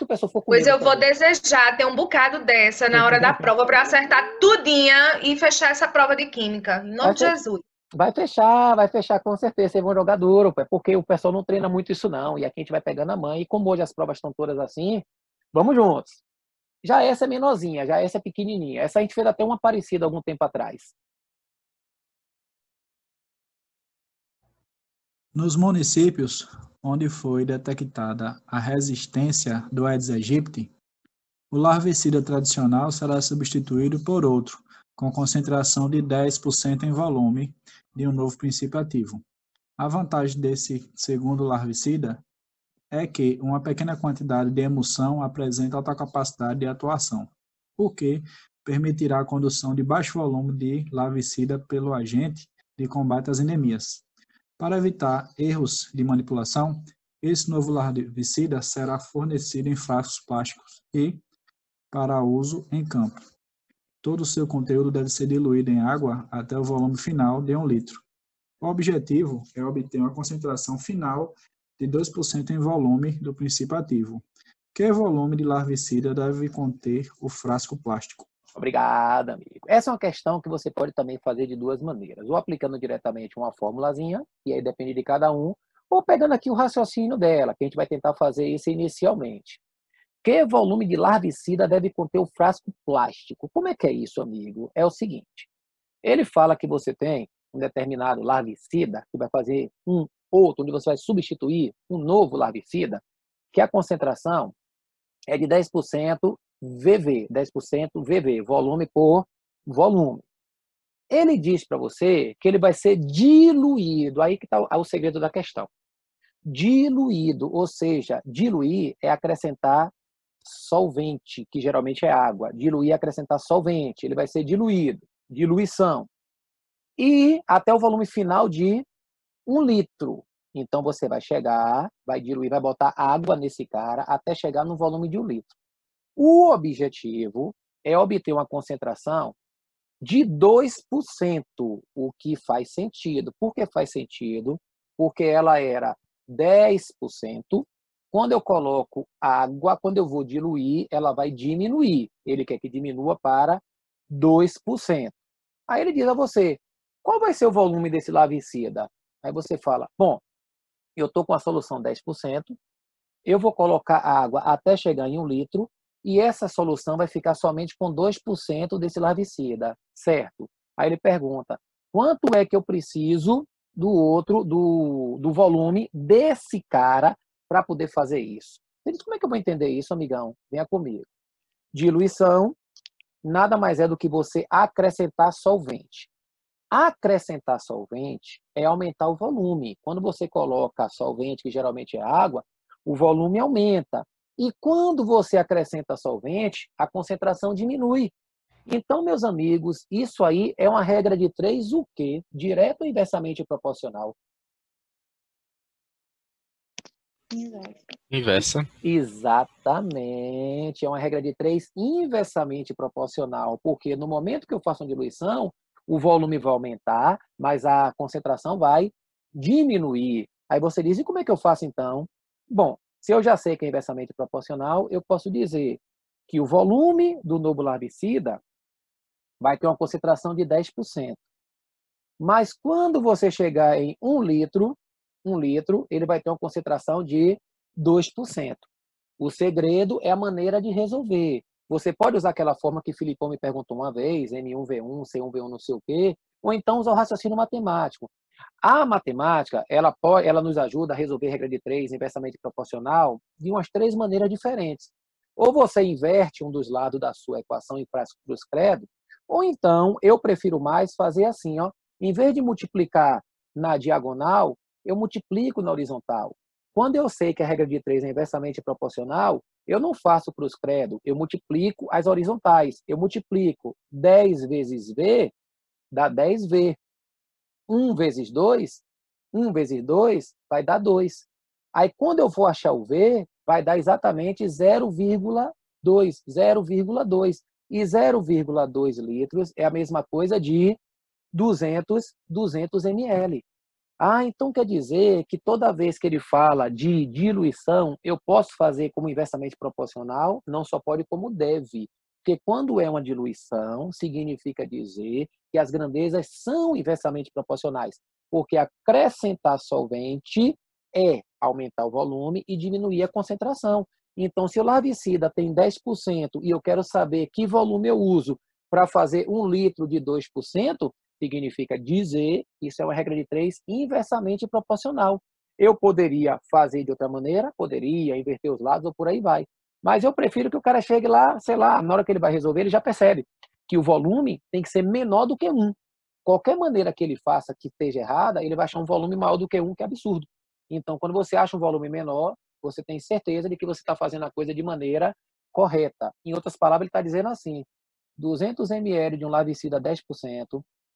que o pessoal for Pois comigo eu vou também. desejar ter um bocado dessa na hora da prova para acertar tudinha e fechar essa prova de química. Em Vai, nome de fe- Jesus. vai fechar com certeza. Vocês vão jogar duro, pô, porque o pessoal não treina muito isso não. E aqui a gente vai pegando a mãe. E como hoje as provas estão todas assim, vamos juntos. Já essa é menorzinha, já essa é pequenininha. Essa a gente fez até uma parecida algum tempo atrás. Nos municípios onde foi detectada a resistência do Aedes aegypti, o larvicida tradicional será substituído por outro, com concentração de 10% em volume de um novo princípio ativo. A vantagem desse segundo larvicida é que uma pequena quantidade de emulsão apresenta alta capacidade de atuação, o que permitirá a condução de baixo volume de larvicida pelo agente de combate às endemias. Para evitar erros de manipulação, esse novo larvicida será fornecido em frascos plásticos e para uso em campo. Todo o seu conteúdo deve ser diluído em água até o volume final de 1 litro. O objetivo é obter uma concentração final de 2% em volume do princípio ativo. Que volume de larvicida deve conter o frasco plástico? Obrigado, amigo. Essa é uma questão que você pode também fazer de duas maneiras. Ou aplicando diretamente uma formulazinha, e aí depende de cada um, ou pegando aqui o raciocínio dela, que a gente vai tentar fazer isso inicialmente. Que volume de larvicida deve conter o frasco plástico? Como é que é isso, amigo? É o seguinte, ele fala que você tem um determinado larvicida, que vai fazer um outro, onde você vai substituir um novo larvicida, que a concentração é de 10% VV, 10% VV, volume por volume. Ele diz para você que ele vai ser diluído, aí que está o segredo da questão. Diluído, ou seja, diluir é acrescentar solvente, que geralmente é água. Diluir é acrescentar solvente, ele vai ser diluído, diluição. E até o volume final de 1 litro. Então você vai chegar, vai diluir, vai botar água nesse cara até chegar no volume de 1 litro. O objetivo é obter uma concentração de 2%, o que faz sentido. Por que faz sentido? Porque ela era 10%. Quando eu coloco água, quando eu vou diluir, ela vai diminuir. Ele quer que diminua para 2%. Aí ele diz a você, qual vai ser o volume desse larvicida? Aí você fala, bom, eu estou com a solução 10%, eu vou colocar água até chegar em 1 litro, e essa solução vai ficar somente com 2% desse larvicida, certo? Aí ele pergunta, quanto é que eu preciso do volume desse cara para poder fazer isso? Ele diz, como é que eu vou entender isso, amigão? Venha comigo. Diluição nada mais é do que você acrescentar solvente. Acrescentar solvente é aumentar o volume. Quando você coloca solvente, que geralmente é água, o volume aumenta. E quando você acrescenta solvente, a concentração diminui. Então, meus amigos, isso aí é uma regra de 3, o quê? Direto ou inversamente proporcional? Inversa. Exatamente. É uma regra de 3 inversamente proporcional, porque no momento que eu faço uma diluição, o volume vai aumentar, mas a concentração vai diminuir. Aí você diz, e como é que eu faço então? Bom, se eu já sei que é inversamente proporcional, eu posso dizer que o volume do novo larvicida vai ter uma concentração de 10%. Mas quando você chegar em 1 litro, ele vai ter uma concentração de 2%. O segredo é a maneira de resolver. Você pode usar aquela forma que o Filipão me perguntou uma vez, N1V1, C1V1 não sei o quê, ou então usar o raciocínio matemático. A matemática, ela nos ajuda a resolver regra de 3 inversamente proporcional de umas 3 maneiras diferentes. Ou você inverte um dos lados da sua equação e faz cruz credo, ou então, eu prefiro mais fazer assim, ó, em vez de multiplicar na diagonal, eu multiplico na horizontal. Quando eu sei que a regra de 3 é inversamente proporcional, eu não faço cruz credo, eu multiplico as horizontais. Eu multiplico 10 vezes V, dá 10V. 1 vezes 2, 1 vezes 2 vai dar 2. Aí, quando eu for achar o V, vai dar exatamente 0,2. 0,2. E 0,2 litros é a mesma coisa de 200 ml. Ah, então quer dizer que toda vez que ele fala de diluição, eu posso fazer como inversamente proporcional? Não só pode, como deve. Porque quando é uma diluição, significa dizer que as grandezas são inversamente proporcionais. Porque acrescentar solvente é aumentar o volume e diminuir a concentração. Então, se o larvicida tem 10% e eu quero saber que volume eu uso para fazer 1 litro de 2%, significa dizer, isso é uma regra de 3, inversamente proporcional. Eu poderia fazer de outra maneira, poderia inverter os lados ou por aí vai. Mas eu prefiro que o cara chegue lá, sei lá, na hora que ele vai resolver, ele já percebe que o volume tem que ser menor do que 1. Qualquer maneira que ele faça que esteja errada, ele vai achar um volume maior do que 1, que é absurdo. Então, quando você acha um volume menor, você tem certeza de que você está fazendo a coisa de maneira correta. Em outras palavras, ele está dizendo assim, 200 ml de um larvicida 10%,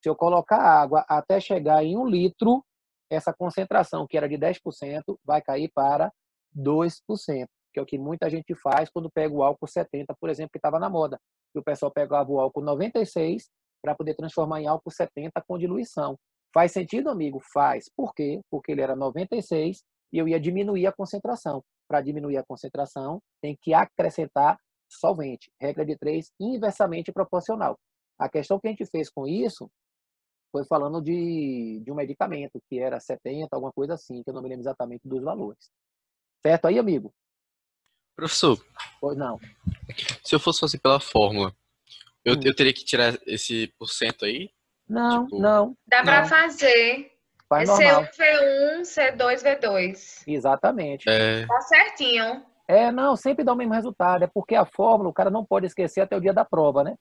se eu colocar água até chegar em 1 litro, essa concentração, que era de 10%, vai cair para 2%, que é o que muita gente faz quando pega o álcool 70, por exemplo, que estava na moda. Que o pessoal pegava o álcool 96 para poder transformar em álcool 70 com diluição. Faz sentido, amigo? Faz. Por quê? Porque ele era 96 e eu ia diminuir a concentração. Para diminuir a concentração, tem que acrescentar solvente. Regra de 3, inversamente proporcional. A questão que a gente fez com isso foi falando de um medicamento, que era 70, alguma coisa assim, que eu não me lembro exatamente dos valores. Certo aí, amigo? Professor, Pois não. se eu fosse fazer pela fórmula, eu Hum. teria que tirar esse porcento aí? Não, Tipo, não. Dá para Não. fazer. Faz É normal. C1, V1, C2, V2. Exatamente. Tá certinho. Não, sempre dá o mesmo resultado. É porque a fórmula o cara não pode esquecer até o dia da prova, né?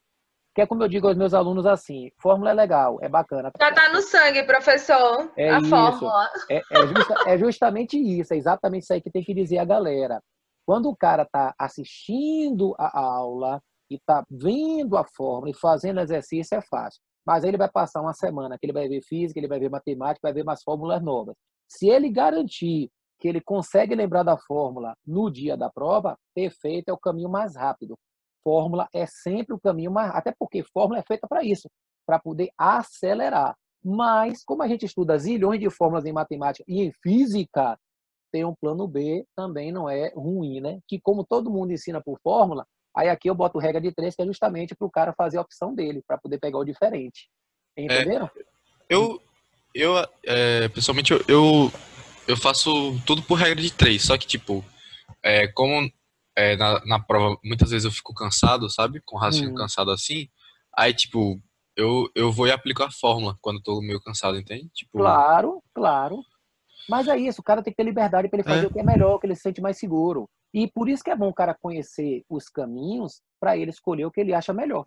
Que é como eu digo aos meus alunos assim, fórmula é legal, é bacana. Já tá no sangue, professor, É a isso. fórmula. É justamente isso, é exatamente isso aí que tem que dizer a galera. Quando o cara está assistindo a aula e está vendo a fórmula e fazendo exercício, é fácil. Mas aí ele vai passar uma semana que ele vai ver física, ele vai ver matemática, vai ver umas fórmulas novas. Se ele garantir que ele consegue lembrar da fórmula no dia da prova, perfeito, é o caminho mais rápido. Fórmula é sempre o caminho mais... Até porque fórmula é feita para isso, para poder acelerar. Mas, como a gente estuda zilhões de fórmulas em matemática e em física, ter um plano B também não é ruim, né? Que como todo mundo ensina por fórmula, aí aqui eu boto regra de 3, que é justamente para o cara fazer a opção dele, para poder pegar o diferente. é, Entenderam? pessoalmente, eu faço tudo por regra de 3, só que, tipo, como na prova, muitas vezes eu fico cansado, sabe? Com o raciocínio Hum, cansado assim, aí, tipo, eu vou e aplico a fórmula quando eu tô meio cansado, entende? Tipo, claro, claro. Mas é isso, o cara tem que ter liberdade para ele fazer é, o que é melhor, o que ele se sente mais seguro. E por isso que é bom o cara conhecer os caminhos para ele escolher o que ele acha melhor.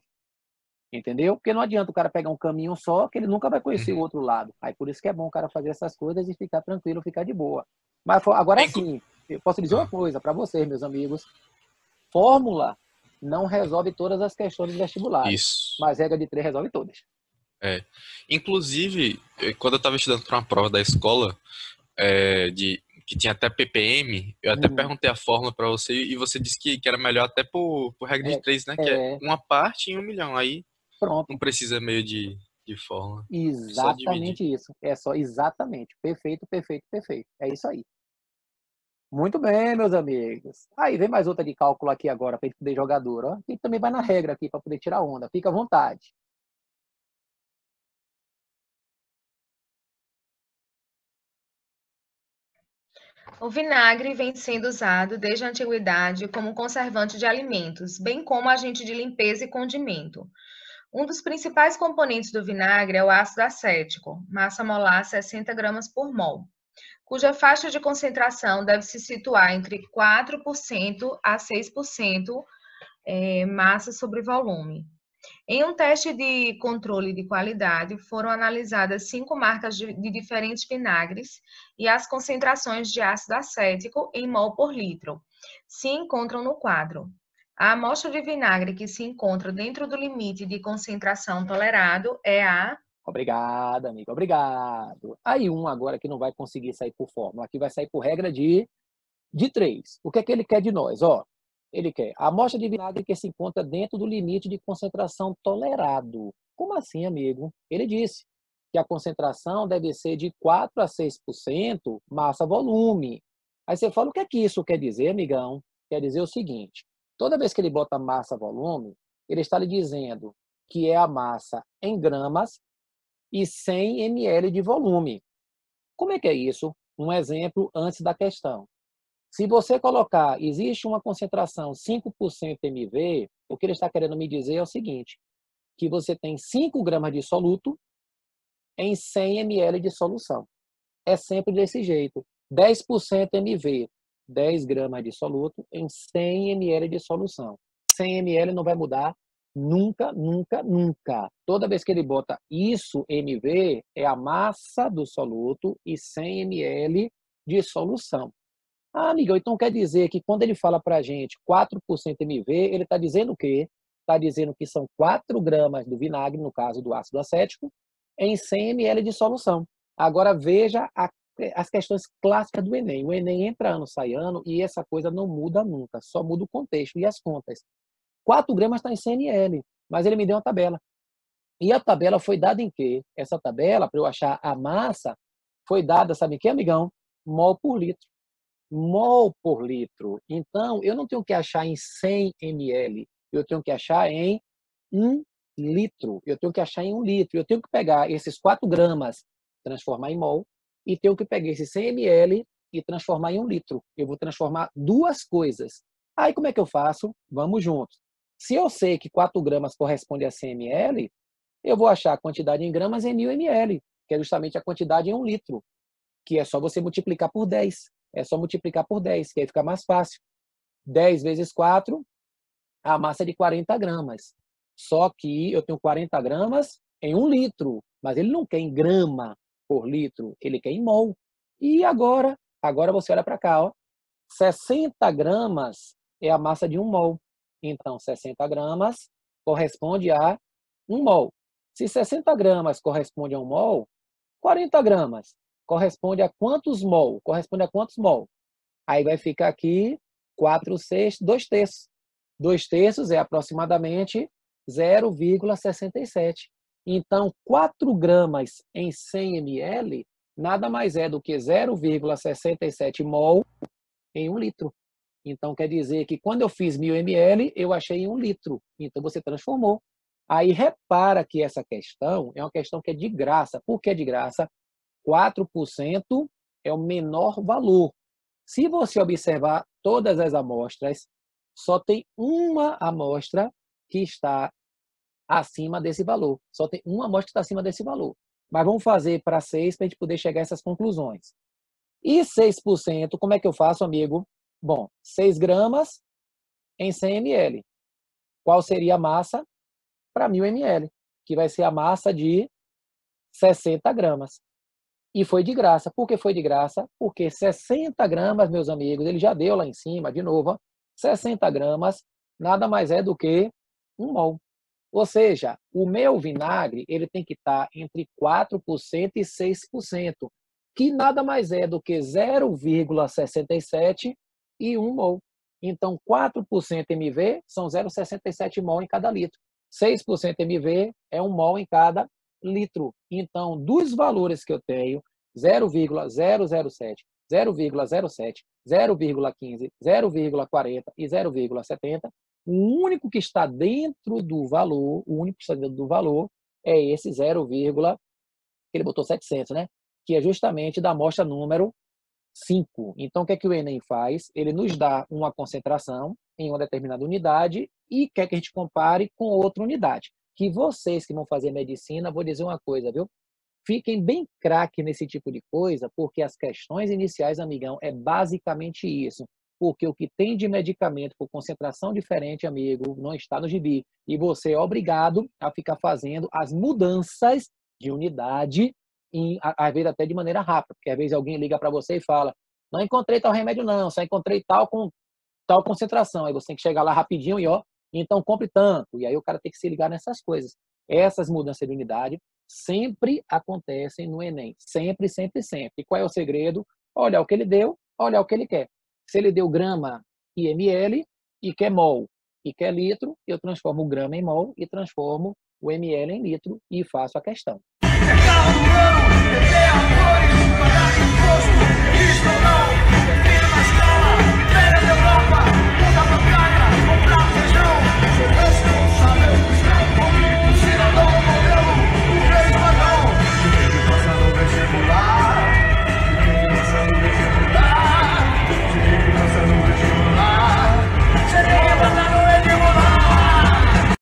Entendeu? Porque não adianta o cara pegar um caminho só, que ele nunca vai conhecer o uhum. outro lado. Aí por isso que é bom o cara fazer essas coisas e ficar tranquilo, ficar de boa. Mas agora Inclu- sim, eu posso dizer uma ah, coisa para vocês, meus amigos. Fórmula não resolve todas as questões vestibulares, isso. mas regra de 3 resolve todas. É. Inclusive, quando eu estava estudando para uma prova da escola, que tinha até ppm, eu até Hum, perguntei a fórmula para você e você disse que era melhor até por regra de é, 3, né? Que é é, uma parte em 1 milhão. Aí não pronto. precisa meio de fórmula. É só dividir. Exatamente isso. É só exatamente. Perfeito, perfeito, perfeito. É isso aí. Muito bem, meus amigos. Aí vem mais outra de cálculo aqui agora para a gente poder jogar duro. Ó. A gente também vai na regra aqui para poder tirar onda. Fica à vontade. O vinagre vem sendo usado desde a antiguidade como conservante de alimentos, bem como agente de limpeza e condimento. Um dos principais componentes do vinagre é o ácido acético, massa molar 60 gramas por mol, cuja faixa de concentração deve se situar entre 4% a 6% massa sobre volume. Em um teste de controle de qualidade, foram analisadas 5 marcas de diferentes vinagres e as concentrações de ácido acético em mol por litro se encontram no quadro. A amostra de vinagre que se encontra dentro do limite de concentração tolerado é a... Obrigado, amigo. Obrigado. Aí um agora que não vai conseguir sair por fórmula. Aqui vai sair por regra de 3. O que é que ele quer de nós? Ó, ele quer a amostra de vinagre que se encontra dentro do limite de concentração tolerado. Como assim, amigo? Ele disse. que a concentração deve ser de 4 a 6% massa-volume. Aí você fala, o que é que isso quer dizer, amigão? Quer dizer o seguinte, toda vez que ele bota massa-volume, ele está lhe dizendo que é a massa em gramas e 100 ml de volume. Como é que é isso? Um exemplo antes da questão. Se você colocar, existe uma concentração 5% mV, o que ele está querendo me dizer é o seguinte, que você tem 5 gramas de soluto em 100 ml de solução. É sempre desse jeito. 10% mV, 10 gramas de soluto em 100 ml de solução. 100 ml não vai mudar nunca, nunca, nunca. Toda vez que ele bota isso, mV, é a massa do soluto e 100 ml de solução. Ah, amigão, então quer dizer que quando ele fala para a gente 4% mV, ele está dizendo o quê? Está dizendo que são 4 gramas do vinagre, no caso do ácido acético, em 100 ml de solução. Agora veja as questões clássicas do Enem. O Enem entra ano, sai ano, e essa coisa não muda nunca, só muda o contexto e as contas. 4 gramas está em 100 ml, mas ele me deu uma tabela. E a tabela foi dada em quê? Essa tabela, para eu achar a massa, foi dada, sabe em quê, amigão? Mol por litro. Mol por litro. Então, eu não tenho que achar em 100 ml, eu tenho que achar em 1 litro. Eu tenho que achar em 1 litro. Eu tenho que pegar esses 4 gramas, transformar em mol, e tenho que pegar esses 100 ml e transformar em 1 litro. Eu vou transformar duas coisas. Aí, como é que eu faço? Vamos juntos. Se eu sei que 4 gramas corresponde a 100 ml, eu vou achar a quantidade em gramas em 1000 ml, que é justamente a quantidade em 1 litro, que é só você multiplicar por 10. É só multiplicar por 10, que aí fica mais fácil. 10 vezes 4, a massa é de 40 gramas. Só que eu tenho 40 gramas em 1 litro, mas ele não quer em grama por litro, ele quer em mol. E agora você olha para cá, ó, 60 gramas é a massa de 1 mol. Então, 60 gramas corresponde a 1 mol. Se 60 gramas corresponde a 1 mol, 40 gramas corresponde a quantos mol? Corresponde a quantos mol? Aí vai ficar aqui 4/6, 2/3. 2/3 é aproximadamente 0,67. Então, 4 gramas em 100 ml nada mais é do que 0,67 mol em 1 litro. Então, quer dizer que quando eu fiz 1000 ml, eu achei em 1 litro. Então, você transformou. Aí, repara que essa questão é uma questão que é de graça. Por que de graça? 4% é o menor valor. Se você observar todas as amostras, só tem uma amostra que está acima desse valor. Só tem uma amostra que está acima desse valor. Mas vamos fazer para 6 para a gente poder chegar a essas conclusões. E 6%, como é que eu faço, amigo? Bom, 6 gramas em 100 ml. Qual seria a massa para 1000 ml? Que vai ser a massa de 60 gramas. E foi de graça. Por que foi de graça? Porque 60 gramas, meus amigos, ele já deu lá em cima, de novo, ó, 60 gramas nada mais é do que 1 mol. Ou seja, o meu vinagre ele tem que estar entre 4% e 6%, que nada mais é do que 0,67 e 1 mol. Então, 4% mV são 0,67 mol em cada litro. 6% mV é 1 mol em cada litro. Então, dos valores que eu tenho, 0,007, 0,07, 0,15, 0,40 e 0,70, o único que está dentro do valor, é esse 0, que ele botou 700, né? Que é justamente da amostra número 5. Então, o que é que o Enem faz? Ele nos dá uma concentração em uma determinada unidade e quer que a gente compare com outra unidade. Que vocês que vão fazer medicina, vou dizer uma coisa, viu? Fiquem bem craque nesse tipo de coisa, porque as questões iniciais, amigão, é basicamente isso. Porque o que tem de medicamento por concentração diferente, amigo, não está no gibi. E você é obrigado a ficar fazendo as mudanças de unidade, às vezes até de maneira rápida. Porque às vezes alguém liga para você e fala, não encontrei tal remédio não, só encontrei tal com tal concentração. Aí você tem que chegar lá rapidinho e ó, então compre tanto. E aí o cara tem que se ligar nessas coisas. Essas mudanças de unidade sempre acontecem no Enem. Sempre, sempre, sempre. E qual é o segredo? Olhar o que ele deu, olhar o que ele quer. Se ele deu grama e ml e quer mol e quer litro, eu transformo o grama em mol e transformo o ml em litro e faço a questão. Estou